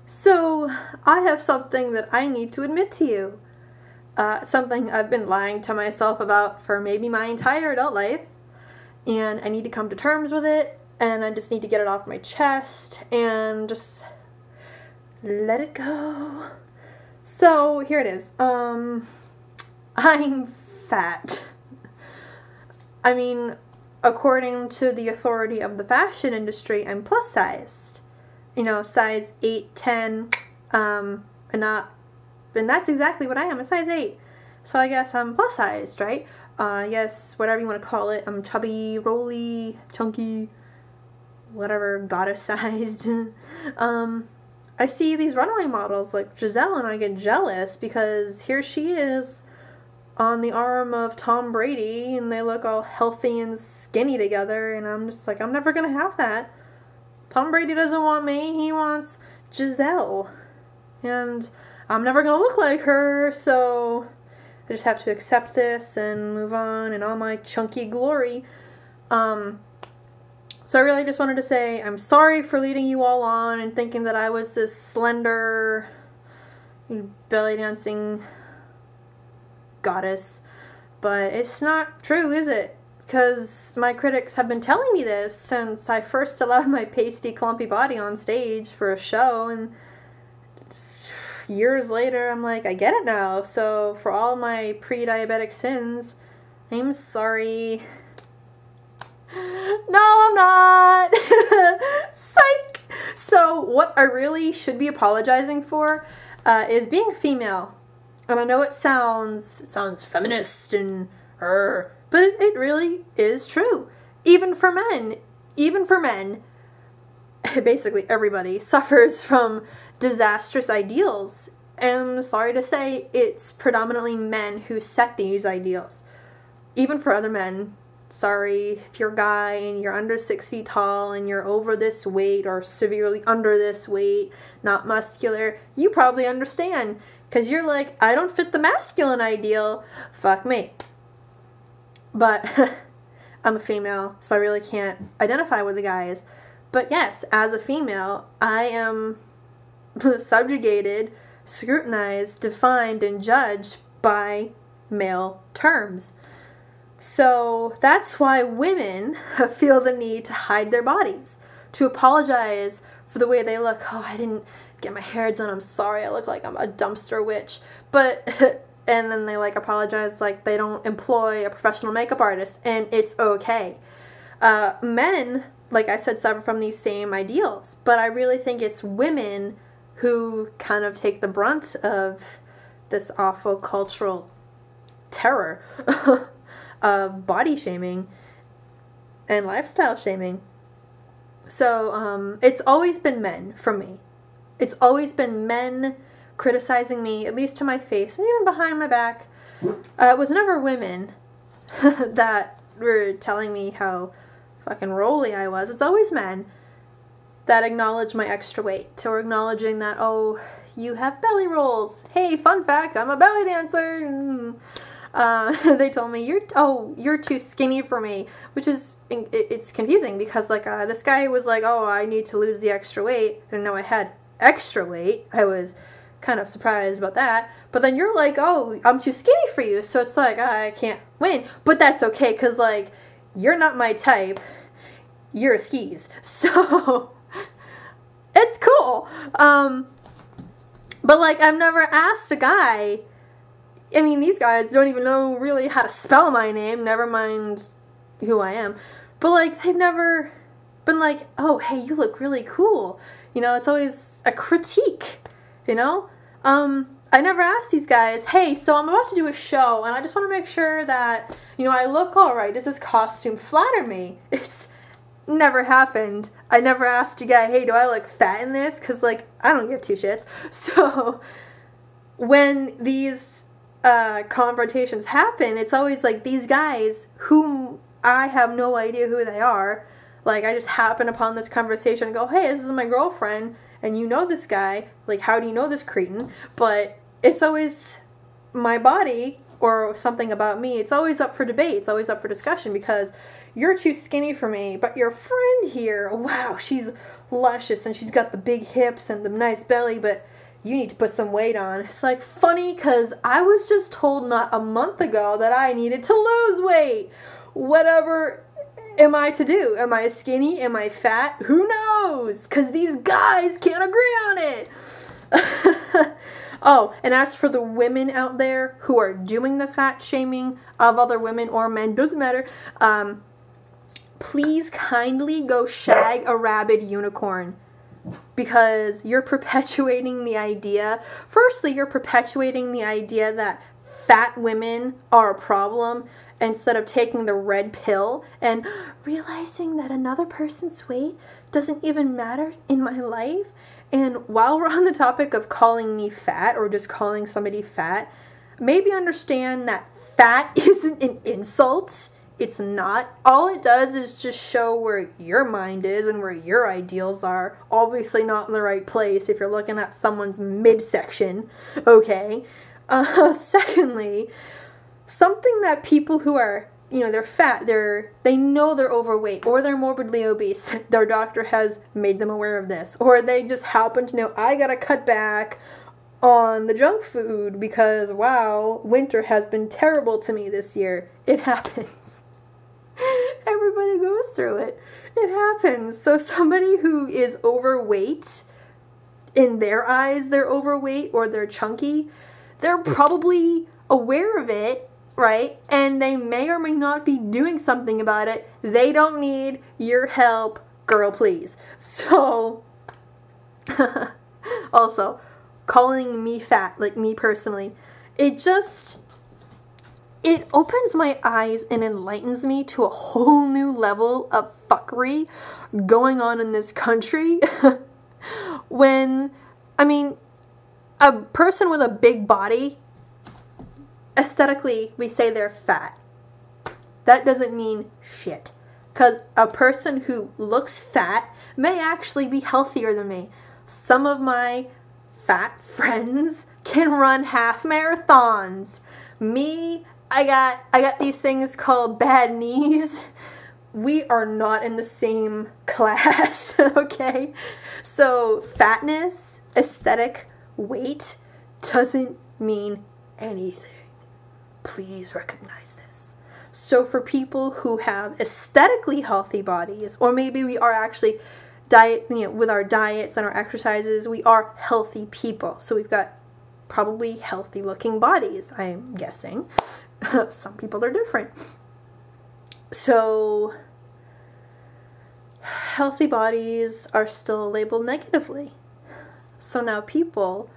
So, I have something that I need to admit to you. Something I've been lying to myself about for maybe my entire adult life. And I need to come to terms with it. And I just need to get it off my chest. And just let it go. So, here it is. I'm fat. I mean, according to the authority of the fashion industry, I'm plus sized. You know, size 8, 10, and that's exactly what I am, a size 8. So I guess I'm plus sized, right? Yes, whatever you want to call it. I'm chubby, rolly, chunky, whatever, goddess sized. I see these runway models like Giselle and I get jealous because here she is on the arm of Tom Brady and they look all healthy and skinny together, and I'm just like, I'm never gonna have that. Tom Brady doesn't want me, he wants Giselle. And I'm never gonna look like her, so I just have to accept this and move on in all my chunky glory. So I really just wanted to say I'm sorry for leading you all on and thinking that I was this slender, belly dancing goddess. But it's not true, is it? Because my critics have been telling me this since I first allowed my pasty, clumpy body on stage for a show, and years later, I'm like, I get it now. So for all my pre-diabetic sins, I'm sorry. No, I'm not. Psych. So what I really should be apologizing for is being female. And I know it sounds feminist and but it really is true. Even for men, basically everybody suffers from disastrous ideals. And I'm sorry to say, it's predominantly men who set these ideals. Even for other men, sorry, if you're a guy and you're under 6 feet tall and you're over this weight or severely under this weight, not muscular, you probably understand. Because you're like, I don't fit the masculine ideal, fuck me. But I'm a female, so I really can't identify with the guys. But yes, as a female, I am subjugated, scrutinized, defined, and judged by male terms. So that's why women feel the need to hide their bodies, to apologize for the way they look. Oh, I didn't get my hair done, I'm sorry, I look like I'm a dumpster witch. But and then they like apologize like they don't employ a professional makeup artist, and it's okay. Men, like I said, suffer from these same ideals, but I really think it's women who kind of take the brunt of this awful cultural terror of body shaming and lifestyle shaming. So it's always been men for me. It's always been men criticizing me, at least to my face, and even behind my back. It was never women that were telling me how fucking rolly I was. It's always men that acknowledge my extra weight, or acknowledging that, oh, you have belly rolls. Hey, fun fact, I'm a belly dancer. They told me, you're too skinny for me, which is, it's confusing because like this guy was like, oh, I need to lose the extra weight. I didn't know I had extra weight. I was kind of surprised about that. But then you're like, oh, I'm too skinny for you. So it's like, I can't win. But that's okay, because like, you're not my type. You're a skis. So it's cool. But like, I've never asked a guy. I mean, these guys don't even know really how to spell my name, never mind who I am. But like, they've never been like, oh, hey, you look really cool. You know, it's always a critique, you know? I never asked these guys, hey, so I'm about to do a show, and I just want to make sure that, you know, I look all right. Does this costume flatter me? It's never happened. I never asked a guy, hey, do I look fat in this? Because, like, I don't give two shits. So when these confrontations happen, it's always like these guys whom I have no idea who they are. Like, I just happen upon this conversation and go, hey, this is my girlfriend, and you know this guy. Like, how do you know this cretin? But it's always my body or something about me. It's always up for debate. It's always up for discussion because you're too skinny for me, but your friend here, wow, she's luscious and she's got the big hips and the nice belly, but you need to put some weight on. It's like funny because I was just told not a month ago that I needed to lose weight. Whatever am I to do? Am I skinny? Am I fat? Who knows? Because these guys can't agree on it. Oh, and as for the women out there who are doing the fat shaming of other women or men, doesn't matter, please kindly go shag a rabid unicorn, because you're perpetuating the idea. Firstly, you're perpetuating the idea that fat women are a problem instead of taking the red pill and realizing that another person's weight doesn't even matter in my life. And while we're on the topic of calling me fat or just calling somebody fat, maybe understand that fat isn't an insult. It's not. All it does is just show where your mind is and where your ideals are. Obviously not in the right place if you're looking at someone's midsection, okay? Secondly, something that people who are, they're fat, they know they're overweight or they're morbidly obese. Their doctor has made them aware of this. Or they just happen to know, I gotta cut back on the junk food because, wow, winter has been terrible to me this year. It happens. Everybody goes through it. It happens. So somebody who is overweight, in their eyes they're overweight or they're chunky, they're probably aware of it, right? And they may or may not be doing something about it. They don't need your help, girl, please. So, also, calling me fat, like me personally, it opens my eyes and enlightens me to a whole new level of fuckery going on in this country. When, a person with a big body, aesthetically, we say they're fat. That doesn't mean shit. Because a person who looks fat may actually be healthier than me. Some of my fat friends can run half marathons. Me, I got these things called bad knees. We are not in the same class, okay? So fatness, aesthetic, weight doesn't mean anything. Please recognize this. So for people who have aesthetically healthy bodies, or maybe we are actually with our diets and our exercises, we are healthy people. So we've got probably healthy looking bodies, I'm guessing. Some people are different. So healthy bodies are still labeled negatively. So now people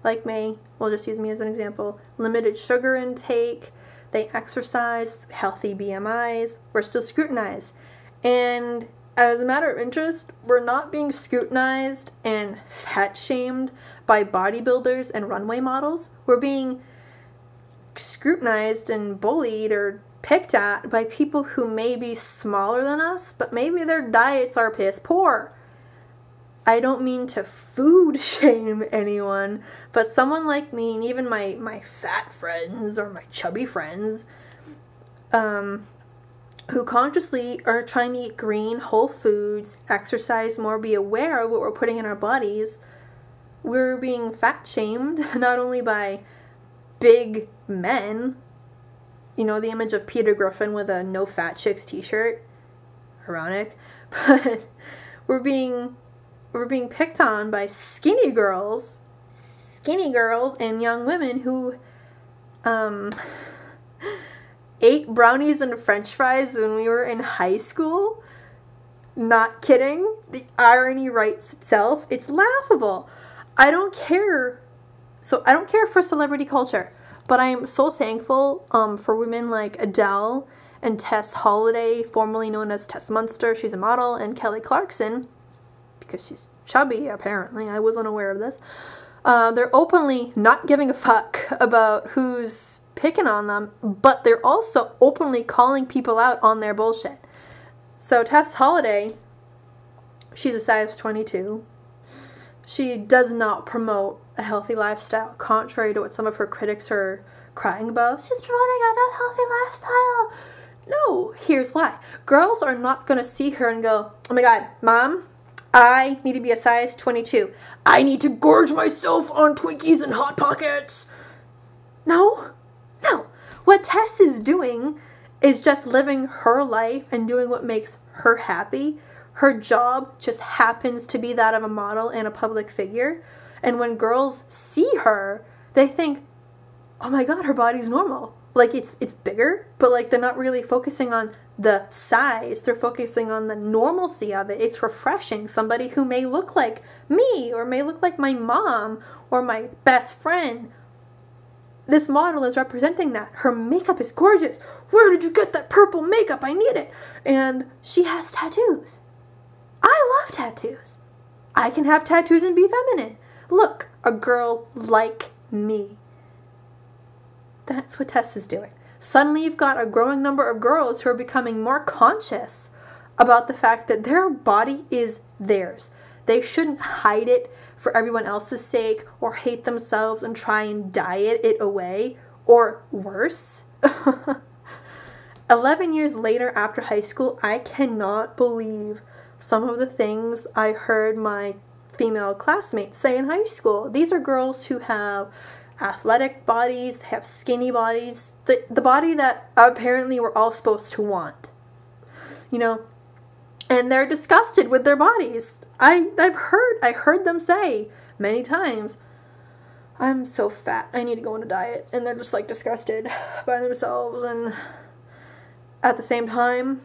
like me, we'll just use me as an example, limited sugar intake, they exercise, healthy BMIs, we're still scrutinized. And as a matter of interest, we're not being scrutinized and fat shamed by bodybuilders and runway models. We're being scrutinized and bullied or picked at by people who may be smaller than us, but maybe their diets are piss poor. I don't mean to food shame anyone, but someone like me, and even my fat friends or my chubby friends, who consciously are trying to eat green, whole foods, exercise more, be aware of what we're putting in our bodies, we're being fat shamed, not only by big men, the image of Peter Griffin with a no fat chicks t-shirt, ironic, but we're being picked on by skinny girls and young women who ate brownies and french fries when we were in high school. Not kidding. The irony writes itself. It's laughable. I don't care. So I don't care for celebrity culture, but I am so thankful for women like Adele and Tess Holliday, formerly known as Tess Munster. She's a model, and Kelly Clarkson, because she's chubby, apparently. I wasn't aware of this. They're openly not giving a fuck about who's picking on them, but they're also openly calling people out on their bullshit. So Tess Holliday, she's a size 22. She does not promote a healthy lifestyle, contrary to what some of her critics are crying about. She's promoting a not healthy lifestyle. No, here's why. Girls are not going to see her and go, oh my God, Mom, I need to be a size 22. I need to gorge myself on Twinkies and Hot Pockets. No. What Tess is doing is just living her life and doing what makes her happy. Her job just happens to be that of a model and a public figure. And when girls see her, they think, oh my God, her body's normal. Like, it's bigger, but like they're not really focusing on the size. They're focusing on the normalcy of it. It's refreshing. Somebody who may look like me or may look like my mom or my best friend. This model is representing that. Her makeup is gorgeous. Where did you get that purple makeup? I need it. And she has tattoos. I love tattoos. I can have tattoos and be feminine. Look, a girl like me. That's what Tess is doing. Suddenly you've got a growing number of girls who are becoming more conscious about the fact that their body is theirs. They shouldn't hide it for everyone else's sake or hate themselves and try and diet it away, or worse. 11 years later after high school, I cannot believe some of the things I heard my female classmates say in high school. These are girls who have athletic bodies, have skinny bodies, the body that apparently we're all supposed to want. You know, and they're disgusted with their bodies. I heard them say many times, I'm so fat, I need to go on a diet. And they're just like disgusted by themselves. And at the same time,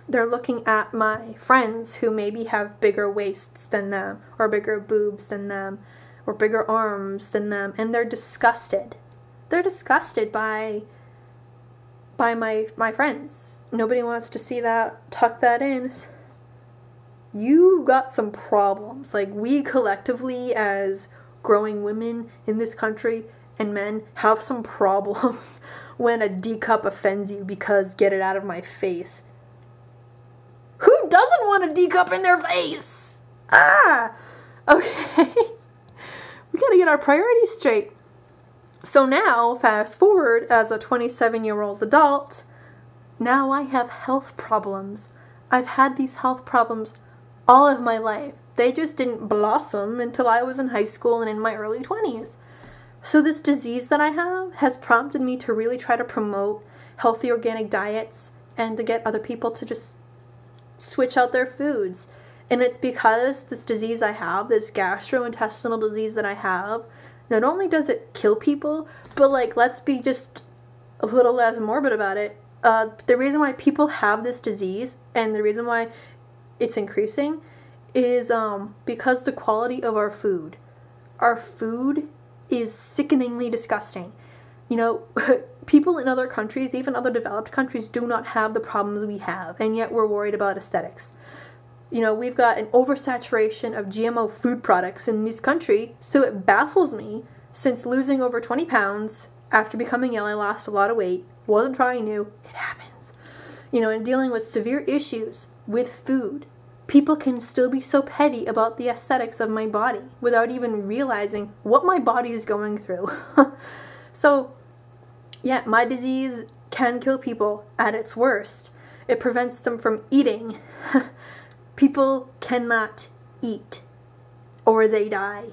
they're looking at my friends who maybe have bigger waists than them, or bigger boobs than them, or bigger arms than them, and they're disgusted. They're disgusted by my friends. Nobody wants to see that. Tuck that in. You got some problems. Like, we collectively as growing women in this country and men have some problems when a D cup offends you because get it out of my face. Who doesn't want a D cup in their face? Okay. We gotta get our priorities straight. So now, fast forward, as a 27-year-old adult, now I have health problems. I've had these health problems all of my life. They just didn't blossom until I was in high school and in my early 20s. So this disease that I have has prompted me to really try to promote healthy organic diets and to get other people to just switch out their foods. And it's because this disease I have, this gastrointestinal disease that I have, not only does it kill people, but like, let's be just a little less morbid about it. The reason why people have this disease and the reason why it's increasing is because the quality of our food. Our food is sickeningly disgusting. You know, people in other countries, even other developed countries, do not have the problems we have, and yet we're worried about aesthetics. You know, we've got an oversaturation of GMO food products in this country, so it baffles me, since losing over 20 pounds after becoming ill, I lost a lot of weight, wasn't trying new, it happens. You know, and dealing with severe issues with food, people can still be so petty about the aesthetics of my body without even realizing what my body is going through. So, yeah, my disease can kill people at its worst. It prevents them from eating. People cannot eat or they die.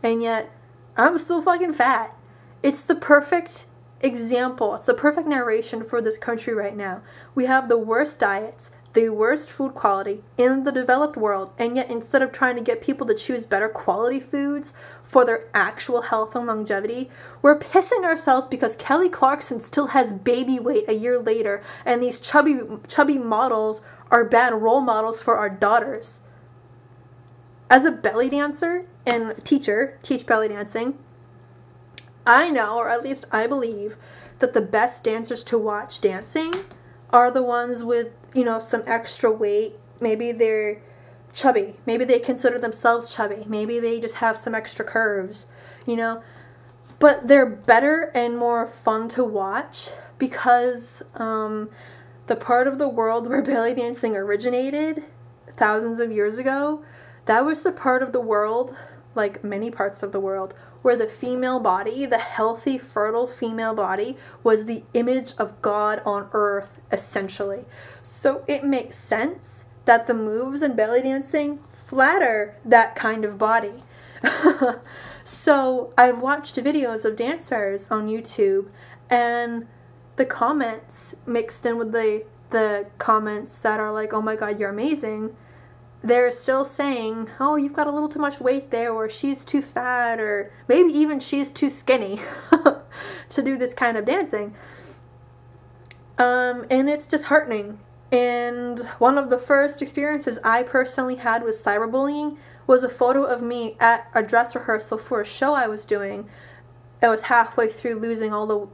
And yet, I'm still fucking fat. It's the perfect example. It's the perfect narration for this country right now. We have the worst diets, the worst food quality in the developed world, and yet instead of trying to get people to choose better quality foods for their actual health and longevity, we're pissing ourselves because Kelly Clarkson still has baby weight a year later, and these chubby models are bad role models for our daughters. As a belly dancer and teacher, teach belly dancing, I know, or at least I believe, that the best dancers to watch dancing are the ones with, you know, some extra weight. Maybe they're chubby. Maybe they consider themselves chubby. Maybe they just have some extra curves, you know. But they're better and more fun to watch because the part of the world where belly dancing originated thousands of years ago, that was the part of the world like many parts of the world, where the female body, the healthy, fertile female body, was the image of God on earth, essentially. So it makes sense that the moves in belly dancing flatter that kind of body. So I've watched videos of dancers on YouTube, and the comments mixed in with the comments that are like, oh my God, you're amazing, they're still saying, oh, you've got a little too much weight there, or she's too fat, or maybe even she's too skinny to do this kind of dancing. And it's disheartening. And one of the first experiences I personally had with cyberbullying was a photo of me at a dress rehearsal for a show I was doing. I was halfway through losing all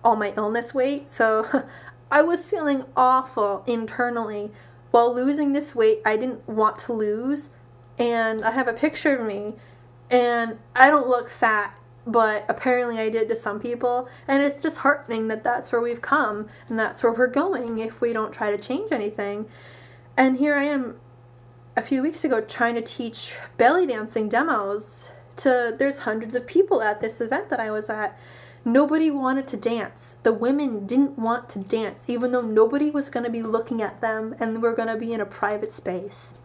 my illness weight, so I was feeling awful internally. While losing this weight I didn't want to lose, and I have a picture of me, and I don't look fat, but apparently I did to some people, and it's disheartening that that's where we've come, and that's where we're going if we don't try to change anything. And here I am a few weeks ago trying to teach belly dancing demos to, there's hundreds of people at this event that I was at. Nobody wanted to dance. The women didn't want to dance, even though nobody was going to be looking at them and we're going to be in a private space.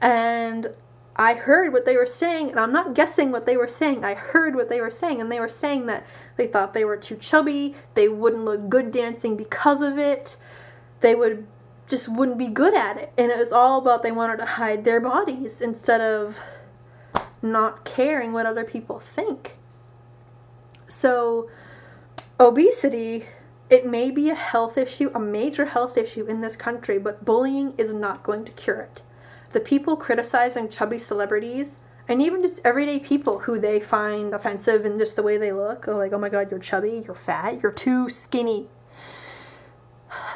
And I heard what they were saying, and I'm not guessing what they were saying. I heard what they were saying, and they were saying that they thought they were too chubby, they wouldn't look good dancing because of it, they wouldn't be good at it. And it was all about they wanted to hide their bodies instead of not caring what other people think. So, obesity, it may be a health issue, a major health issue in this country, but bullying is not going to cure it. The people criticizing chubby celebrities, and even just everyday people who they find offensive in just the way they look, like, oh my God, you're chubby, you're fat, you're too skinny.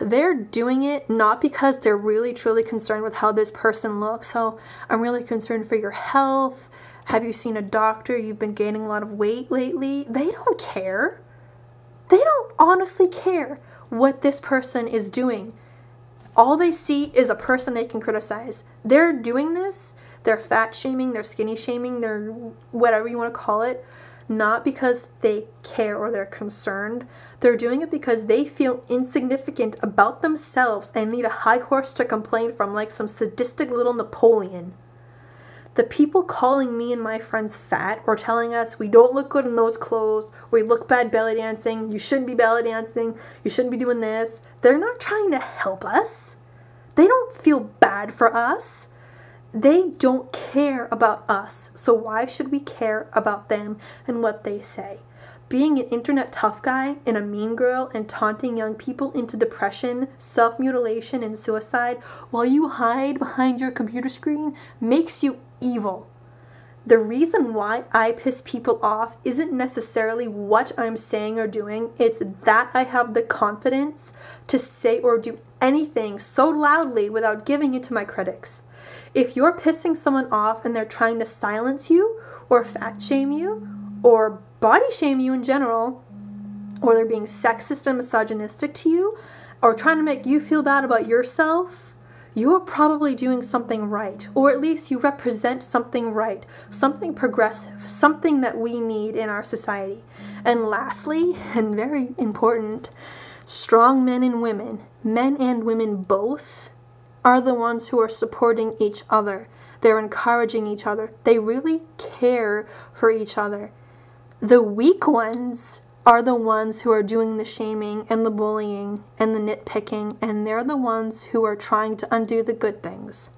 They're doing it not because they're really truly concerned with how this person looks. So, I'm really concerned for your health. Have you seen a doctor? You've been gaining a lot of weight lately. They don't care. They don't honestly care what this person is doing. All they see is a person they can criticize. They're doing this, they're fat shaming, they're skinny shaming, they're whatever you want to call it, not because they care or they're concerned. They're doing it because they feel insignificant about themselves and need a high horse to complain from, like some sadistic little Napoleon. The people calling me and my friends fat or telling us we don't look good in those clothes, we look bad belly dancing, you shouldn't be belly dancing, you shouldn't be doing this, they're not trying to help us. They don't feel bad for us. They don't care about us. So why should we care about them and what they say? Being an internet tough guy and a mean girl and taunting young people into depression, self-mutilation, and suicide while you hide behind your computer screen makes you evil. The reason why I piss people off isn't necessarily what I'm saying or doing, it's that I have the confidence to say or do anything so loudly without giving it to my critics. If you're pissing someone off and they're trying to silence you, or fat shame you, or body shame you in general, or they're being sexist and misogynistic to you, or trying to make you feel bad about yourself, you're probably doing something right, or at least you represent something right, something progressive, something that we need in our society. And lastly, and very important, strong men and women both, are the ones who are supporting each other. They're encouraging each other. They really care for each other. The weak ones are the ones who are doing the shaming and the bullying and the nitpicking, and they're the ones who are trying to undo the good things.